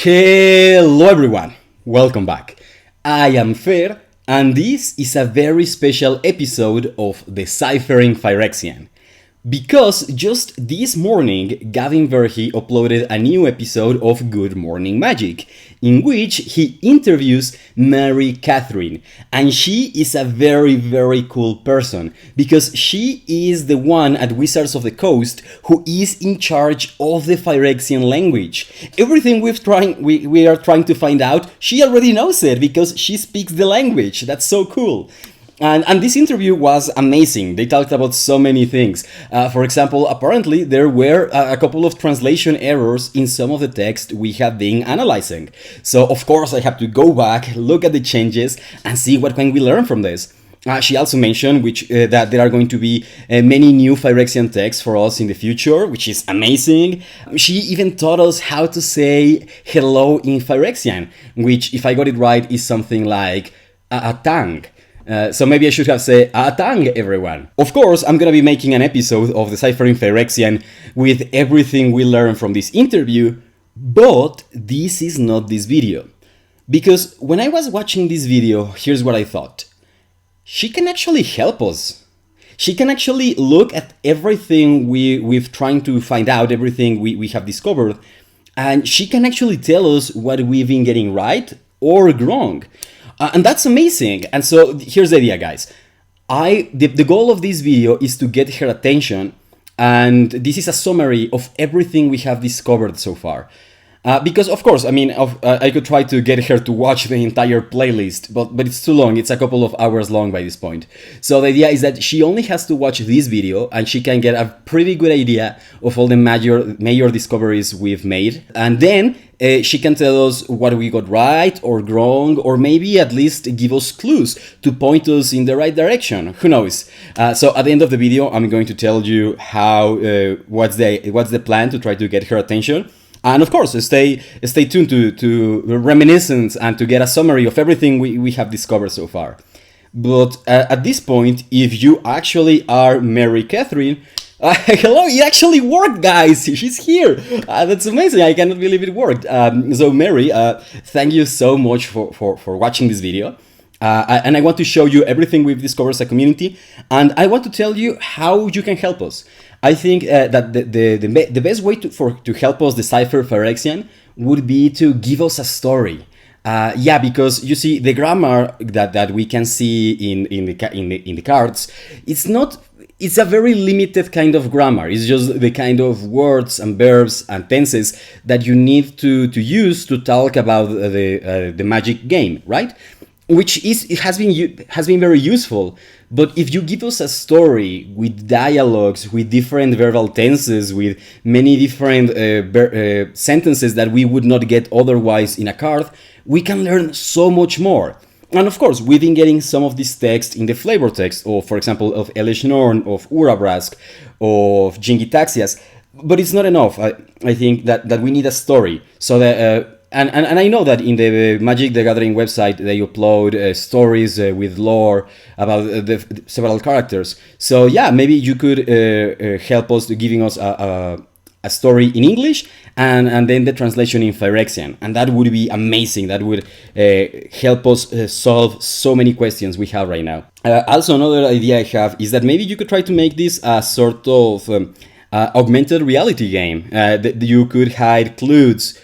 Hello everyone, welcome back. I am Fer, and this is a very special episode of Deciphering Phyrexian. Because just this morning, Gavin Verhey uploaded a new episode of Good Morning Magic, in which he interviews Mary Kathryn, and she is a very cool person, because she is the one at Wizards of the Coast who is in charge of the Phyrexian language. Everything we are trying to find out, she already knows it, because she speaks the language. That's so cool. And this interview was amazing. They talked about so many things. For example, apparently there were a couple of translation errors in some of the text we have been analyzing. So of course I have to go back, look at the changes, and see what can we learn from this. She also mentioned that there are going to be many new Phyrexian texts for us in the future, which is amazing. She even taught us how to say hello in Phyrexian, which, if I got it right, is something like "atang." So maybe I should have said "atang, everyone." Of course, I'm gonna be making an episode of Deciphering Phyrexian with everything we learned from this interview, but this is not this video. Because when I was watching this video, here's what I thought. She can actually help us. She can actually look at everything we've trying to find out, everything we have discovered, and she can actually tell us what we've been getting right or wrong. And that's amazing. And so here's the idea, guys. The goal of this video is to get her attention, and this is a summary of everything we have discovered so far. Because of course, I could try to get her to watch the entire playlist, but it's too long. It's a couple of hours long by this point. So the idea is that she only has to watch this video, and she can get a pretty good idea of all the major discoveries we've made. And then she can tell us what we got right or wrong, or maybe at least give us clues to point us in the right direction. Who knows? So at the end of the video, I'm going to tell you how what's the plan to try to get her attention. And of course, stay tuned to reminiscence and to get a summary of everything we have discovered so far. But at this point, if you actually are Mary Kathryn, hello, it actually worked, guys! She's here! That's amazing, I cannot believe it worked. So Mary, thank you so much for watching this video. And I want to show you everything we've discovered as a community, and I want to tell you how you can help us. I think that the best way to help us decipher Phyrexian would be to give us a story. Because you see, the grammar that we can see in the cards, it's a very limited kind of grammar. It's just the kind of words and verbs and tenses that you need to use to talk about the magic game, right? Which has been very useful. But if you give us a story with dialogues, with different verbal tenses, with many different sentences that we would not get otherwise in a card, we can learn so much more. And of course, we've been getting some of this text in the flavor text, or for example, of Elish Norn, of Urabrask, of Jingitaxias, but it's not enough. I think that we need a story. So that and I know that in the Magic the Gathering website they upload stories with lore about the several characters. So yeah, maybe you could help us giving us a story in English and then the translation in Phyrexian, and that would be amazing. That would help us solve so many questions we have right now. Also, another idea I have is that maybe you could try to make this a sort of augmented reality game. You could hide clues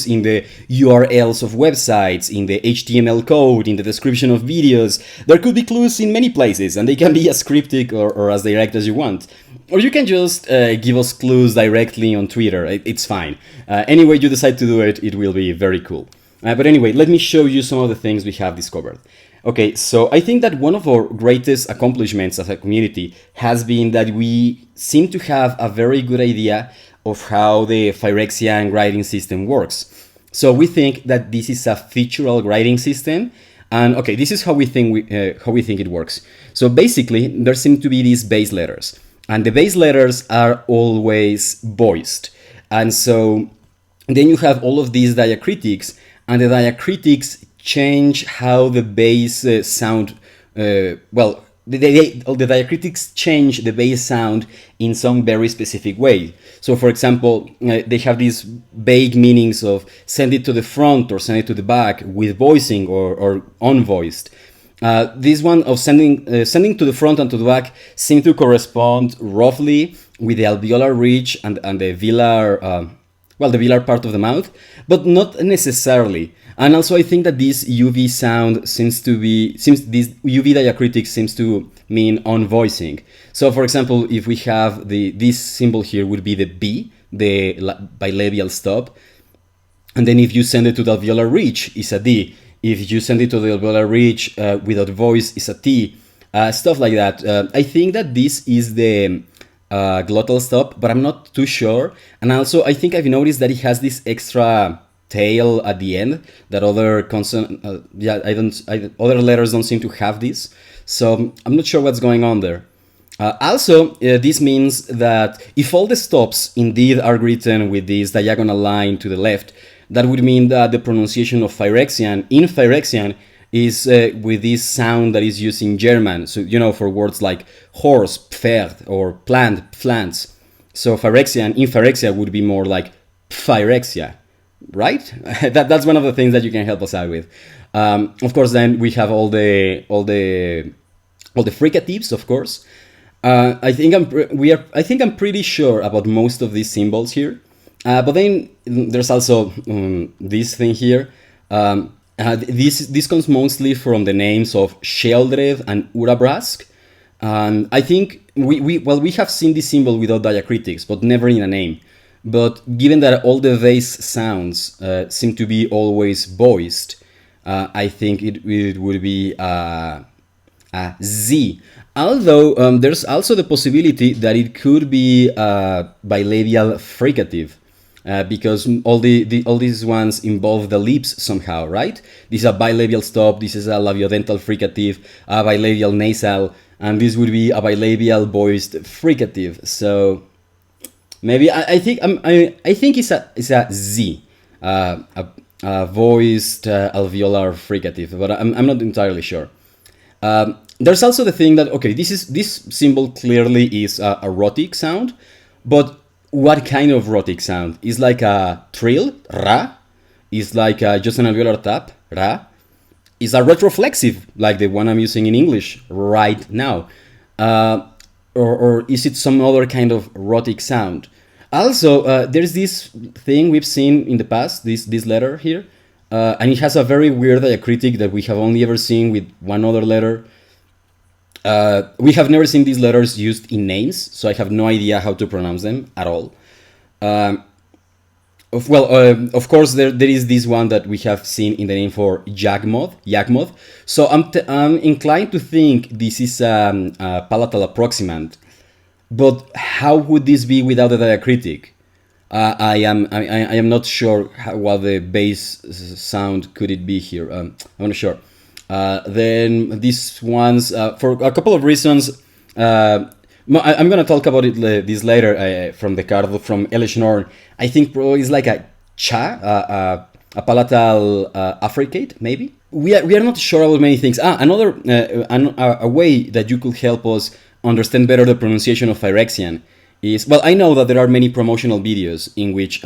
in the URLs of websites, in the HTML code, in the description of videos. There could be clues in many places, and they can be as cryptic or as direct as you want. Or you can just give us clues directly on Twitter. It's fine. Any way you decide to do it, it will be very cool. But anyway, let me show you some of the things we have discovered. Okay, so I think that one of our greatest accomplishments as a community has been that we seem to have a very good idea of how the Phyrexian grading system works. So we think that this is a featural grading system, and okay, this is how we think it works. So basically, there seem to be these base letters, and the base letters are always voiced, and so then you have all of these diacritics, and the diacritics change how the base sound, all the diacritics change the bass sound in some very specific way. So, for example, they have these vague meanings of send it to the front or send it to the back with voicing or unvoiced. This one of sending to the front and to the back seem to correspond roughly with the alveolar ridge and the velar, the velar part of the mouth, but not necessarily. And also I think that this UV sound this UV diacritic seems to mean unvoicing. So for example, if we have this symbol here would be the B, the bilabial stop. And then if you send it to the alveolar ridge, it's a D. If you send it to the alveolar ridge without voice, it's a T. Stuff like that. I think that this is the glottal stop, but I'm not too sure. And also I think I've noticed that it has this extra tail at the end that other other letters don't seem to have this, so I'm not sure what's going on there. This means that if all the stops indeed are written with this diagonal line to the left, that would mean that the pronunciation of Phyrexian in Phyrexian is with this sound that is used in German, so for words like horse, Pferd, or plant, Pflanz. So Phyrexian in Phyrexia would be more like Phyrexia. Right? That's one of the things that you can help us out with. Of course, then we have all the fricatives, of course. I think I'm pretty sure about most of these symbols here. But then there's also this thing here. This comes mostly from the names of Sheldred and Urabrask. I think we have seen this symbol without diacritics, but never in a name. But given that all the vase sounds seem to be always voiced, I think it would be a Z. Although there's also the possibility that it could be a bilabial fricative, because all these ones involve the lips somehow, right? This is a bilabial stop, this is a labiodental fricative, a bilabial nasal, and this would be a bilabial voiced fricative. So maybe I think it's a Z, a voiced alveolar fricative, but I'm not entirely sure. There's also the thing that this symbol clearly is a rhotic sound, but what kind of rhotic sound? Is like a trill, ra? Is like just an alveolar tap, ra? Is a retroflexive, like the one I'm using in English right now? Or is it some other kind of rhotic sound? Also, there's this thing we've seen in the past, this letter here, and it has a very weird diacritic that we have only ever seen with one other letter. We have never seen these letters used in names, so I have no idea how to pronounce them at all. Of course, there is this one that we have seen in the name for Jackmoth. So I'm inclined to think this is a palatal approximant. But how would this be without the diacritic? I am not sure what the bass sound could it be here. I'm not sure. Then these ones, for a couple of reasons, I'm going to talk about this later from the card from Elishnorn. I think probably it's like a palatal affricate, maybe. We are not sure about many things. A way that you could help us understand better the pronunciation of Phyrexian is, I know that there are many promotional videos in which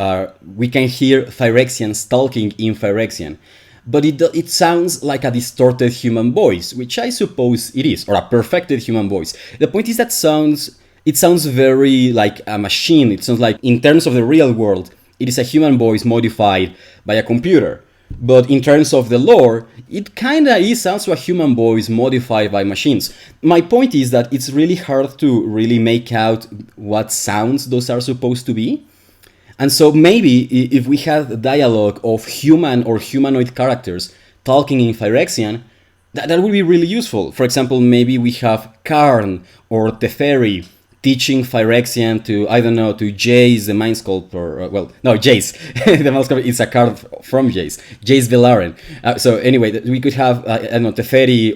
we can hear Phyrexians talking in Phyrexian, but it sounds like a distorted human voice, which I suppose it is, or a perfected human voice. The point is that it sounds very like a machine. It sounds like, in terms of the real world, it is a human voice modified by a computer. But in terms of the lore, it kinda is also a human voice modified by machines. My point is that it's really hard to really make out what sounds those are supposed to be. And so maybe if we had a dialogue of human or humanoid characters talking in Phyrexian, that would be really useful. For example, maybe we have Karn or Teferi teaching Phyrexian to, I don't know, to Jace, the Mind Sculptor. Jace. The Mind Sculptor is a card from Jace. Jace Velaren. So anyway, we could have, Teferi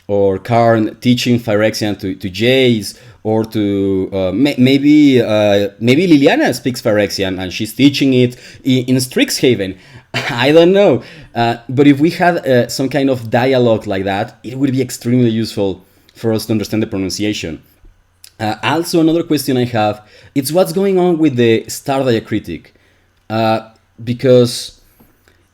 or Karn teaching Phyrexian to Jace, or to maybe Liliana speaks Phyrexian and she's teaching it in Strixhaven. I don't know. But if we had some kind of dialogue like that, it would be extremely useful for us to understand the pronunciation. Also, another question I have, it's what's going on with the star diacritic, because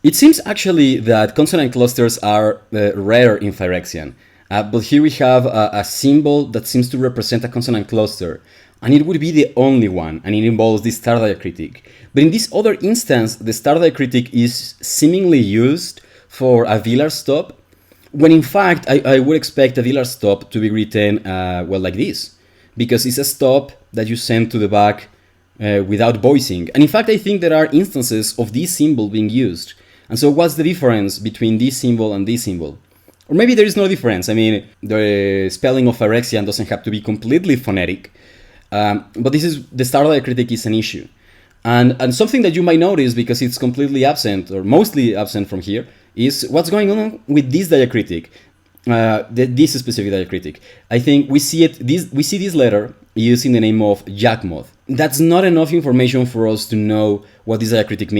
it seems actually that consonant clusters are rare in Phyrexian, but here we have a symbol that seems to represent a consonant cluster, and it would be the only one, and it involves this star diacritic. But in this other instance, the star diacritic is seemingly used for a velar stop, when in fact I would expect a velar stop to be written well like this, because it's a stop that you send to the back without voicing. And in fact, I think there are instances of this symbol being used. And so what's the difference between this symbol and this symbol? Or maybe there is no difference. I mean, the spelling of Phyrexian doesn't have to be completely phonetic, but the star diacritic is an issue. And something that you might notice, because it's completely absent, or mostly absent from here, is what's going on with this diacritic, this specific diacritic. I think we see this letter using the name of Jackmoth. That's not enough information for us to know what this diacritic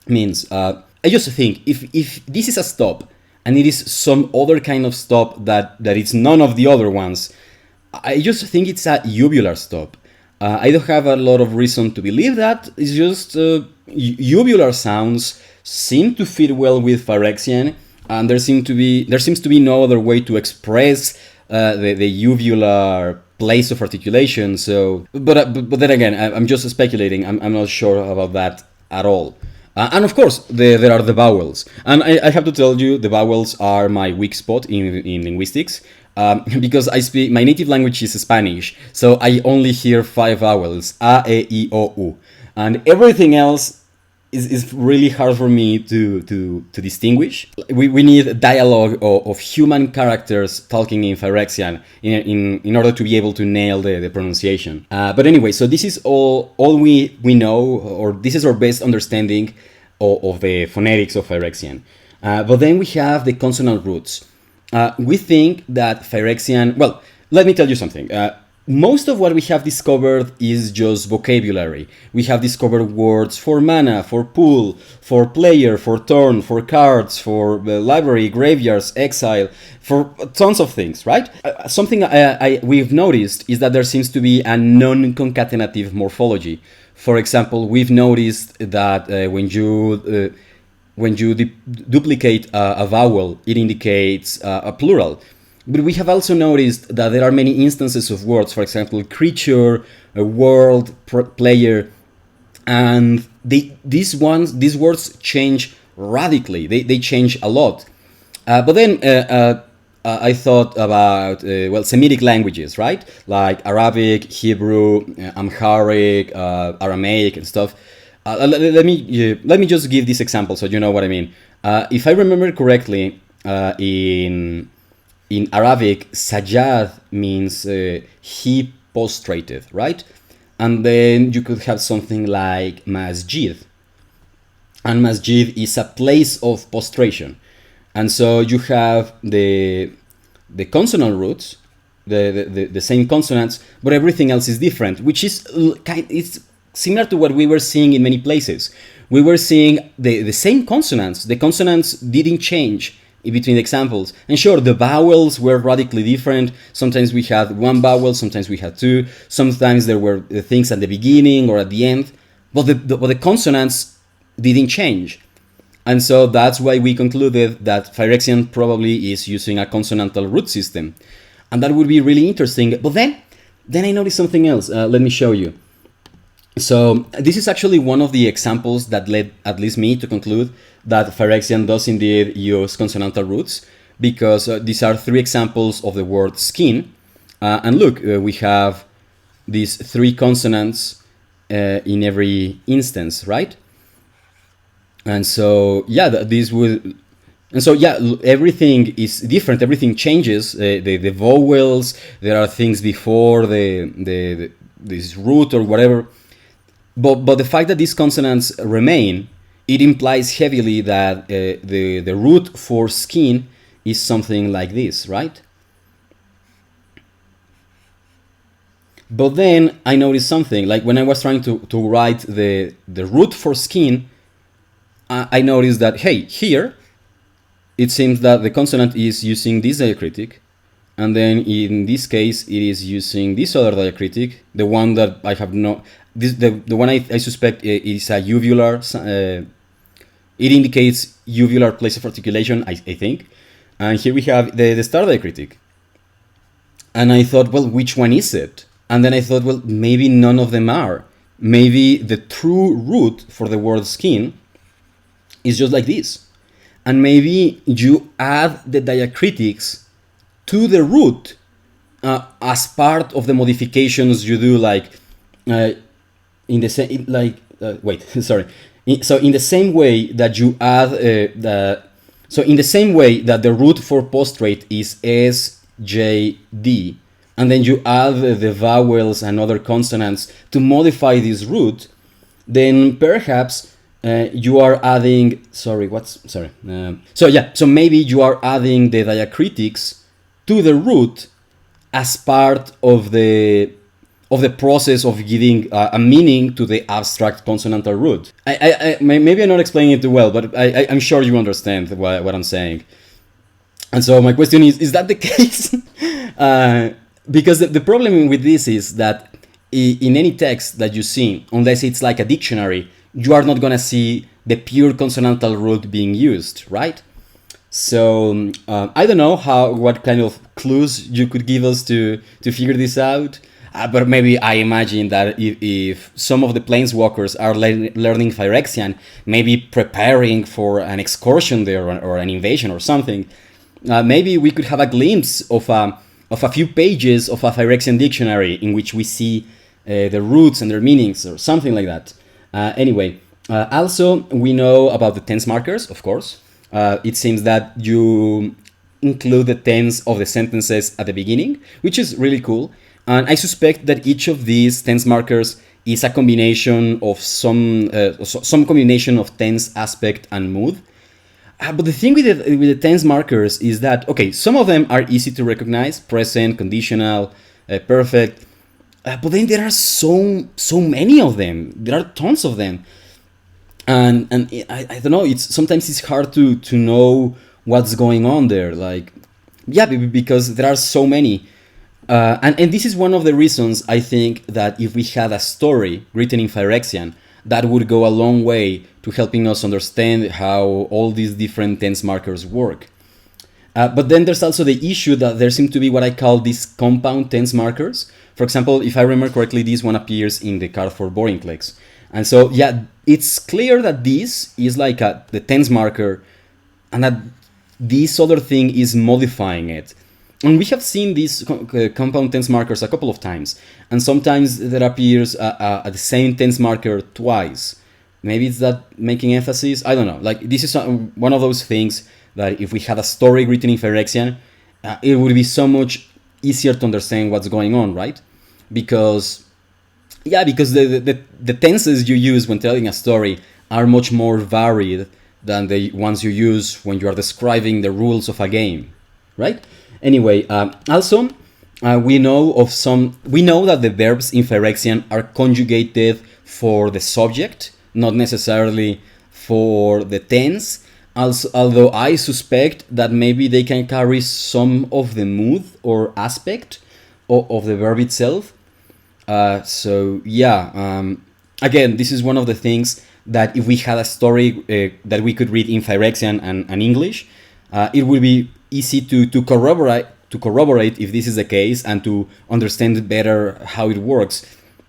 means. I just think if this is a stop and it is some other kind of stop that it's none of the other ones, I just think it's a uvular stop. I don't have a lot of reason to believe that. It's just uvular sounds seem to fit well with Phyrexian, and there seems to be no other way to express the uvular place of articulation. So, but then again, I'm just speculating. I'm not sure about that at all. And of course, there are the vowels. And I have to tell you, the vowels are my weak spot in linguistics, because my native language is Spanish, so I only hear 5 vowels, A, E, I, O, U. And everything else is really hard for me to distinguish. We need dialogue of human characters talking in Phyrexian in order to be able to nail the pronunciation. But anyway, so this is all we know, or this is our best understanding of the phonetics of Phyrexian. But then we have the consonant roots. We think that Phyrexian, well, let me tell you something. Most of what we have discovered is just vocabulary. We have discovered words for mana, for pool, for player, for turn, for cards, for library, graveyards, exile, for tons of things, right? Something we've noticed is that there seems to be a non-concatenative morphology. For example, we've noticed that when you duplicate a vowel, it indicates a plural. But we have also noticed that there are many instances of words, for example, creature, world, player, and these words change radically. They change a lot. But then I thought about Semitic languages, right? Like Arabic, Hebrew, Amharic, Aramaic, and stuff. Let me just give this example so you know what I mean. If I remember correctly, in Arabic, sajad means he prostrated, right? And then you could have something like masjid. And masjid is a place of prostration. And so you have the consonant roots, the same consonants, but everything else is different, which is it's similar to what we were seeing in many places. We were seeing the same consonants. The consonants didn't change in between the examples. And sure, the vowels were radically different. Sometimes we had 1 vowel, sometimes we had 2. Sometimes there were things at the beginning or at the end. But the consonants didn't change. And so that's why we concluded that Phyrexian probably is using a consonantal root system. And that would be really interesting. But then I noticed something else. Let me show you. So this is actually one of the examples that led at least me to conclude that Phyrexian does indeed use consonantal roots, because these are 3 examples of the word skin. And look, we have these 3 consonants in every instance, right? And so, yeah, everything is different. Everything changes. The vowels, there are things before this root or whatever. But the fact that these consonants remain, it implies heavily that the root for skin is something like this, right? But then I noticed something, like when I was trying to write the root for skin, I noticed that, hey, here, it seems that the consonant is using this diacritic, and then in this case it is using this other diacritic, the one that I have not, the one I suspect is a uvular, it indicates uvular place of articulation, I think. And here we have the star diacritic. And I thought, well, which one is it? And then I thought, well, maybe none of them are. Maybe the true root for the word skin is just like this. And maybe you add the diacritics to the root as part of the modifications you do, like in the same, like sorry. So in the same way that you add in the same way that the root for postrate is S, J, D, and then you add the vowels and other consonants to modify this root, then perhaps you are adding, so maybe you are adding the diacritics to the root as part of the process of giving a meaning to the abstract consonantal root. Maybe I'm not explaining it too well, but I'm sure you understand what I'm saying. And so my question is that the case? Because the problem with this is that in any text that you see, unless it's like a dictionary, you are not gonna see the pure consonantal root being used, right? So I don't know what kind of clues you could give us to figure this out. But maybe I imagine that if some of the planeswalkers are learning Phyrexian, maybe preparing for an excursion there or an invasion or something, maybe we could have a glimpse of a few pages of a Phyrexian dictionary in which we see the roots and their meanings or something like that. Anyway, also we know about the tense markers, of course. It seems that you include the tense of the sentences at the beginning, which is really cool. And I suspect that each of these tense markers is a combination of some combination of tense, aspect, and mood. But the thing with the tense markers is that, okay, some of them are easy to recognize: present, conditional, perfect. But then there are so many of them. There are tons of them, and I don't know. Sometimes it's hard to know what's going on there. Like, yeah, because there are so many. And this is one of the reasons I think that if we had a story written in Phyrexian, that would go a long way to helping us understand how all these different tense markers work. But then there's also the issue that there seem to be what I call these compound tense markers. For example, if I remember correctly, this one appears in the card for boring clicks. And so, yeah, it's clear that this is like the tense marker and that this other thing is modifying it. And we have seen these compound tense markers a couple of times, and sometimes there appears the same tense marker twice. Maybe it's that making emphasis, I don't know. Like, this is one of those things that if we had a story written in Phyrexian, it would be so much easier to understand what's going on, right? Because the tenses you use when telling a story are much more varied than the ones you use when you are describing the rules of a game, right? Anyway, also, we know that the verbs in Phyrexian are conjugated for the subject, not necessarily for the tense. Also, although I suspect that maybe they can carry some of the mood or aspect of the verb itself. So yeah, again, this is one of the things that if we had a story that we could read in Phyrexian and English, it would be easy to corroborate if this is the case and to understand better how it works.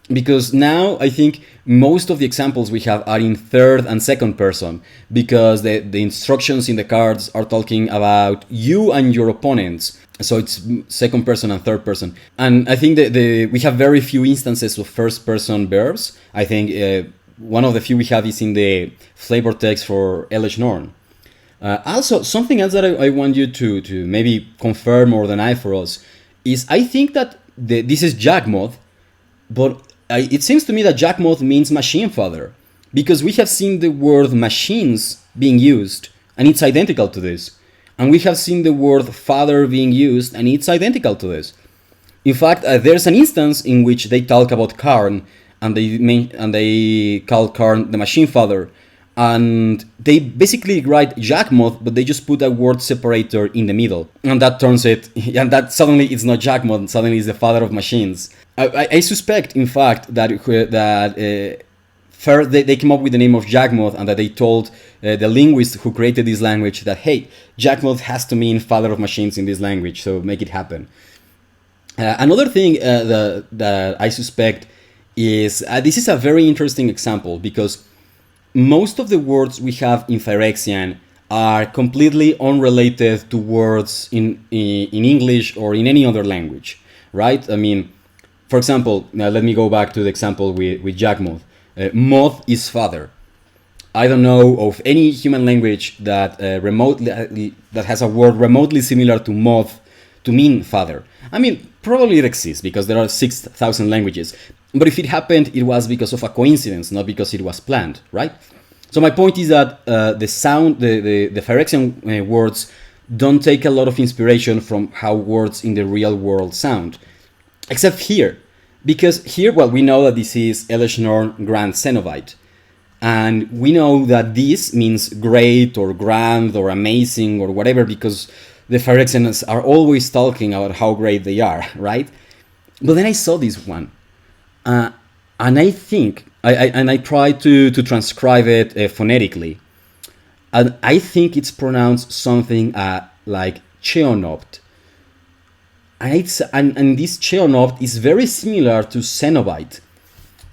Because now I think most of the examples we have are in third and second person, because the instructions in the cards are talking about you and your opponents. So it's second person and third person. And I think that we have very few instances of first person verbs. I think one of the few we have is in the flavor text for Elish Norn. Also, something else that I want you to maybe confirm or deny for us is I think that this is Jackmoth, but it seems to me that Jackmoth means machine father, because we have seen the word machines being used, and it's identical to this. And we have seen the word father being used, and it's identical to this. In fact, there's an instance in which they talk about Karn, and they call Karn the machine father, and they basically write Jackmoth, but they just put a word separator in the middle, and that turns it, and that suddenly it's not Jackmoth, suddenly it's the father of machines. I suspect, in fact, that first they came up with the name of Jackmoth, and that they told the linguist who created this language that, hey, Jackmoth has to mean father of machines in this language, so make it happen. Another thing that I suspect is, this is a very interesting example, because most of the words we have in Phyrexian are completely unrelated to words in English or in any other language, right? I mean, for example, now let me go back to the example with Jackmoth. Moth is father. I don't know of any human language that that has a word remotely similar to moth to mean father. I mean, probably it exists because there are 6,000 languages. But if it happened, it was because of a coincidence, not because it was planned, right? So my point is that the Phyrexian words don't take a lot of inspiration from how words in the real world sound. Except here. Because here, well, we know that this is Eleshnorn Grand Cenobite. And we know that this means great or grand or amazing or whatever, because the Phyrexians are always talking about how great they are, right? But then I saw this one. And I think, I tried to transcribe it phonetically. And I think it's pronounced something like Cheonopt. And this Cheonopt is very similar to Cenobite.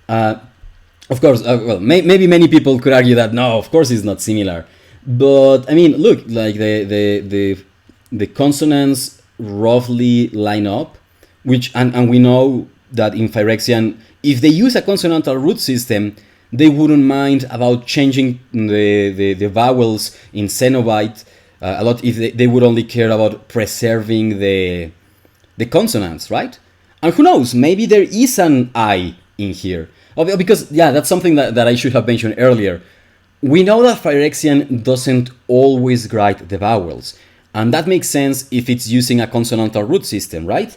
Of course, well, maybe many people could argue that no, of course it's not similar. But I mean, look, like the consonants roughly line up, which and we know that in Phyrexian, if they use a consonantal root system, they wouldn't mind about changing the vowels in Cenobite a lot if they would only care about preserving the consonants, right? And who knows, maybe there is an I in here. Because, yeah, that's something that I should have mentioned earlier. We know that Phyrexian doesn't always write the vowels, and that makes sense if it's using a consonantal root system, right?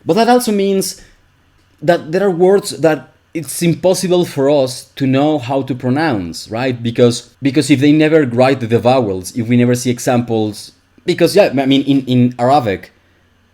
But that also means that there are words that it's impossible for us to know how to pronounce, right? Because if they never write the vowels, if we never see examples, because, yeah, I mean, in Arabic,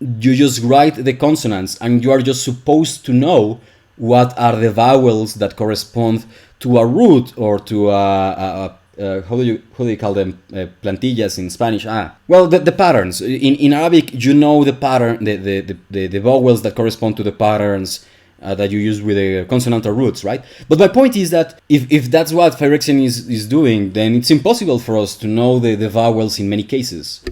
you just write the consonants and you are just supposed to know what are the vowels that correspond to a root or to how do you call them, plantillas in Spanish? Well, the patterns in Arabic, you know the pattern, the vowels that correspond to the patterns that you use with the consonantal roots, right? But my point is that if that's what Phyrexian is doing, then it's impossible for us to know the vowels in many cases.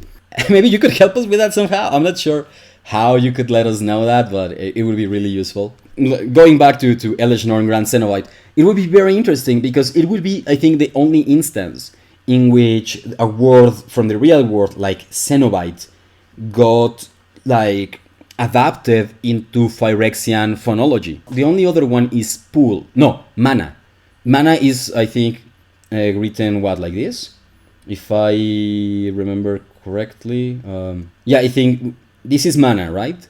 Maybe you could help us with that somehow. I'm not sure how you could let us know that, but it would be really useful. Going back to Eleshnorn Grand Cenobite, it would be very interesting because it would be, I think, the only instance in which a word from the real world, like Cenobite, got like adapted into Phyrexian phonology. The only other one is pool. No, mana. Mana is, I think, written like this, if I remember correctly. Yeah, I think this is mana, right?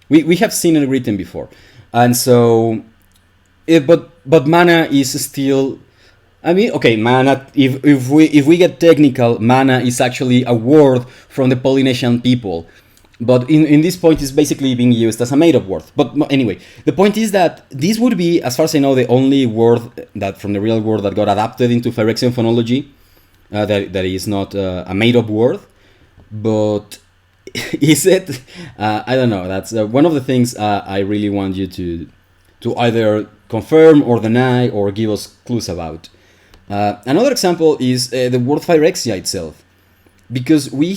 We have seen it written before. And so, but mana is still, I mean, okay, mana, if we get technical, mana is actually a word from the Polynesian people. But in this point, it's basically being used as a made-up word. But anyway, the point is that this would be, as far as I know, the only word that from the real world that got adapted into Phyrexian phonology, that is not a made-up word. But is it? I don't know. That's one of the things I really want you to either confirm or deny or give us clues about. Another example is the word Firexia itself, because we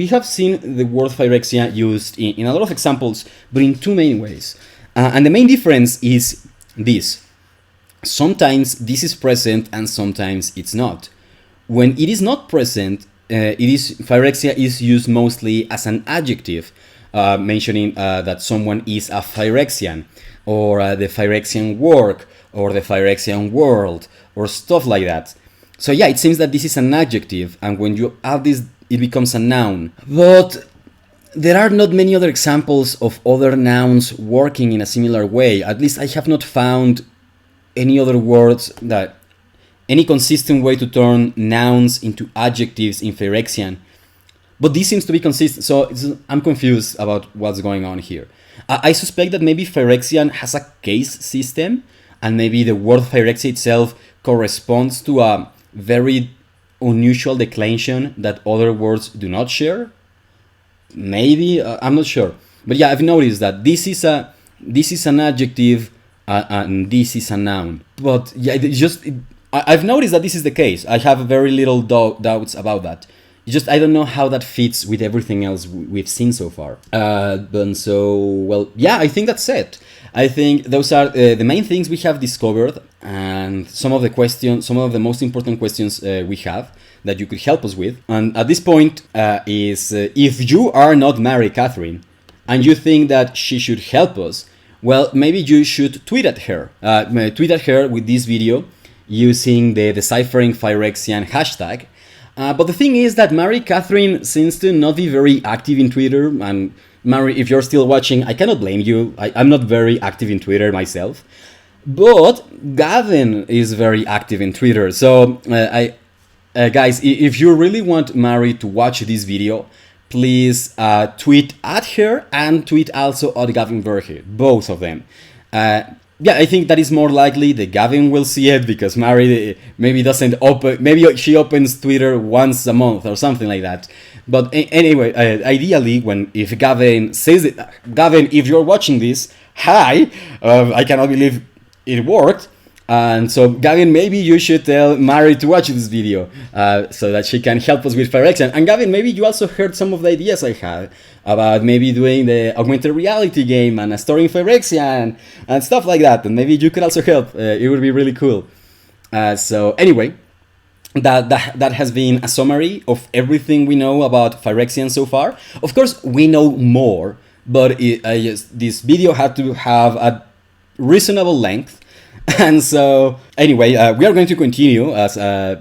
have seen the word Firexia used in a lot of examples, but in two main ways. And the main difference is this: sometimes this is present and sometimes it's not. When it is not present, Firexia is used mostly as an adjective, mentioning that someone is a Phyrexian, or the Phyrexian work, or the Phyrexian world, or stuff like that. So yeah, it seems that this is an adjective, and when you add this, it becomes a noun. But there are not many other examples of other nouns working in a similar way. At least I have not found any other words that any consistent way to turn nouns into adjectives in Phyrexian. But this seems to be consistent, so I'm confused about what's going on here. I suspect that maybe Phyrexian has a case system, and maybe the word Phyrexia itself corresponds to a very unusual declension that other words do not share. Maybe, I'm not sure. But yeah, I've noticed that this is an adjective and this is a noun. But yeah, I've noticed that this is the case. I have very little doubts about that. I don't know how that fits with everything else we've seen so far. Well, yeah, I think that's it. I think those are the main things we have discovered, and some of the most important questions we have that you could help us with. And at this point is if you are not married, Kathryn, and you think that she should help us, well, maybe you should tweet at her. Tweet at her with this video using the Deciphering Phyrexian hashtag. But the thing is that Mary Kathryn seems to not be very active in Twitter, and Mary, if you're still watching, I cannot blame you. I'm not very active in Twitter myself. But Gavin is very active in Twitter, so guys, if you really want Mary to watch this video, please tweet at her and tweet also at Gavin Verhe, both of them. Yeah, I think that is more likely that Gavin will see it because Mary maybe doesn't open, maybe she opens Twitter once a month or something like that. But anyway, ideally, if Gavin says it, Gavin, if you're watching this, hi, I cannot believe it worked. And so, Gavin, maybe you should tell Mary to watch this video so that she can help us with Phyrexian. And Gavin, maybe you also heard some of the ideas I had about maybe doing the augmented reality game and a story in Phyrexian and stuff like that. And maybe you could also help. It would be really cool. So anyway, that has been a summary of everything we know about Phyrexian so far. Of course, we know more, but this video had to have a reasonable length. And so, anyway, we are going to continue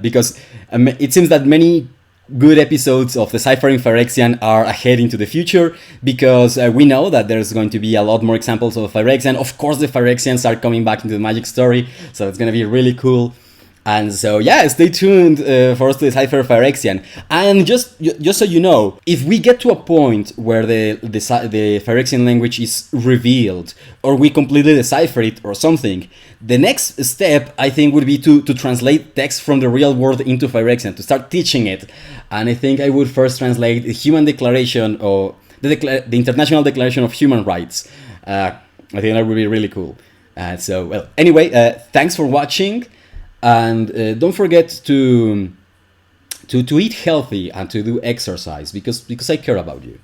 because it seems that many good episodes of Deciphering Phyrexian are ahead into the future, because we know that there's going to be a lot more examples of Phyrexian. Of course, the Phyrexians are coming back into the Magic story, so it's going to be really cool. And so, yeah, stay tuned for us to decipher Phyrexian. And just so you know, if we get to a point where the Phyrexian language is revealed, or we completely decipher it or something, the next step, I think, would be to translate text from the real world into Phyrexian, to start teaching it. And I think I would first translate the Human Declaration, or the International Declaration of Human Rights. I think that would be really cool. So, well, anyway, thanks for watching. And don't forget to eat healthy and to do exercise, because I care about you.